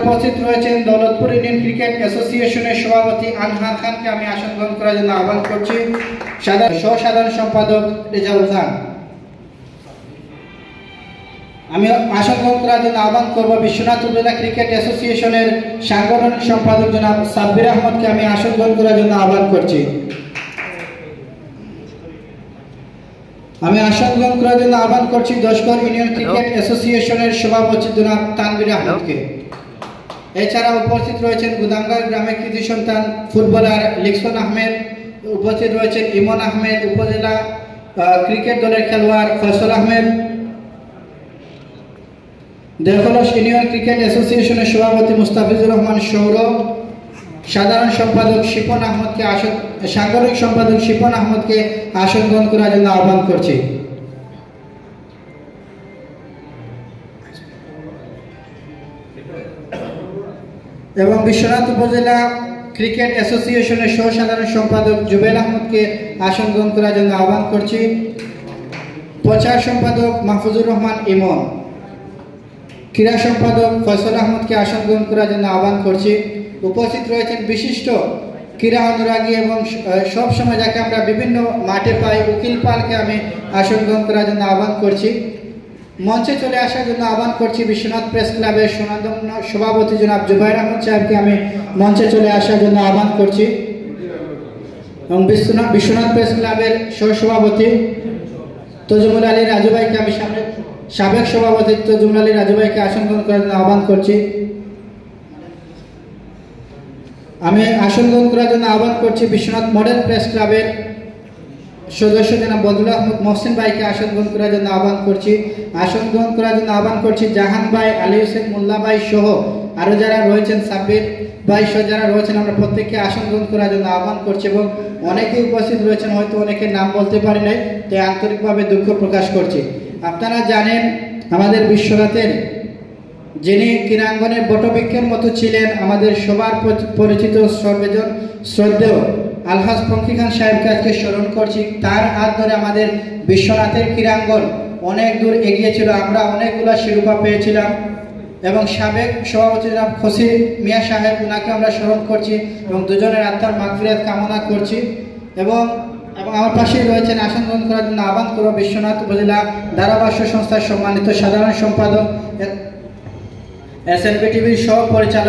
উপস্থিত রয়েছেন Daulatpur union cricket অ্যাসোসিয়েশনের সভাপতি আনহার খানকে আমি আসন গ্রহণ করার জন্য আহ্বান করছি। সাধারণ সম্পাদক রেজাউল খান। আমি আসন গ্রহণ করার জন্য আহ্বান করব বিশ্বনাথ উপজেলা ক্রিকেট অ্যাসোসিয়েশনের সাংগঠনিক সম্পাদক জনাব সাব্বির আহমদকে আমি আসন গ্রহণ করার জন্য আহ্বান করছি। আমি আসন গ্রহণ করার জন্য আহ্বান করছি দশকর ইউনিয়ন ক্রিকেট অ্যাসোসিয়েশনের সভাপতি জনাব তানভীর আহমদকে। এছাড়া উপস্থিত রয়েছেন গুদামগাঁও গ্রামের কৃতি সন্তান ফুটবলার লিকসন আহমেদ, উপস্থিত রয়েছেন ইমন আহমেদ, উপজেলা ক্রিকেট দলের খেলোয়াড় ফয়সল আহমেদ, দেহলস ইউনিয়ন ক্রিকেট অ্যাসোসিয়েশনের সভাপতি মুস্তাফিজুর রহমান সৌরভ, সাধারণ সম্পাদক শিপন আহমদকে সাংগঠনিক সম্পাদক শিপন আহমদকে আসন গ্রহণ করার জন্য আহ্বান করছি। এবং বিশ্বনাথ উপজেলা ক্রিকেট অ্যাসোসিয়েশনের সহ সাধারণ সম্পাদক জুবেল আহমদকে আসন গ্রহণ করার জন্য আহ্বান করছি। প্রচার সম্পাদক মাহফুজুর রহমান ইমন, ক্রীড়া সম্পাদক ফয়সল আহমদকে আসন গ্রহণ করার জন্য আহ্বান করছি। উপস্থিত রয়েছেন বিশিষ্ট ক্রীড়া অনুরাগী এবং সব সময় যাকে আমরা বিভিন্ন মাঠে পাই উকিল পালকে আমি আসন গ্রহণ করার জন্য আহ্বান করছি। মঞ্চে চলে আসার জন্য আহ্বান করছি বিশ্বনাথ প্রেস ক্লাবের সুনামধন্য সভাপতি জনাব জুবাইর আহমদ সাহেবকে আমি মঞ্চে চলে আসার জন্য আহ্বান করছি। এবং বিশ্বনাথ প্রেস ক্লাবের সহসভাপতি তজুমুল আলী রাজু ভাইকে আমি সাবেক সভাপতি তজুমুল আলী রাজু ভাইকে আসন গ্রহণ করার জন্য আহ্বান করছি। আমি আসন গ্রহণ করার জন্য আহ্বান করছি বিশ্বনাথ মডেল প্রেস ক্লাবের সদস্য জনাব বদরুল আহমদ মহসিন ভাইকে আসন গ্রহণ করার জন্য আহ্বান করছি। আসন গ্রহণ করার জন্য আহ্বান করছি জাহান ভাই, আলী হোসেন মোল্লা ভাই সহ আরও যারা রয়েছেন, সাব্বির ভাই সহ যারা রয়েছেন, আমরা প্রত্যেককে আসন গ্রহণ করার জন্য আহ্বান করছি। এবং অনেকেই উপস্থিত রয়েছেন, হয়তো অনেকের নাম বলতে পারি নাই, তাই আন্তরিকভাবে দুঃখ প্রকাশ করছি। আপনারা জানেন আমাদের বিশ্বনাথের যিনি ক্রীড়াঙ্গনের বটবৃক্ষের মতো ছিলেন, আমাদের সবার পরিচিত সর্বজন শ্রদ্ধেয় আলহাজ ফংকি খান সাহেবকে আজকে স্মরণ করছি। তার হাত ধরে আমাদের বিশ্বনাথের ক্রীড়াঙ্গন অনেক দূর এগিয়েছিল, আমরা অনেকগুলো শিরোপা পেয়েছিলাম। এবং সাবেক সভাপতি জনাব খসি মিয়া সাহেব, ওনাকে আমরা স্মরণ করছি এবং দুজনের আত্মার মাগফিরাত কামনা করছি। এবং আমার পাশেই রয়েছেন আসন গ্রহণ করার জন্য আহ্বান করব বিশ্বনাথ উপজেলা ধারাভাষ্য সংস্থার সম্মানিত সাধারণ সম্পাদক SNB টিভির সহ পরিচালক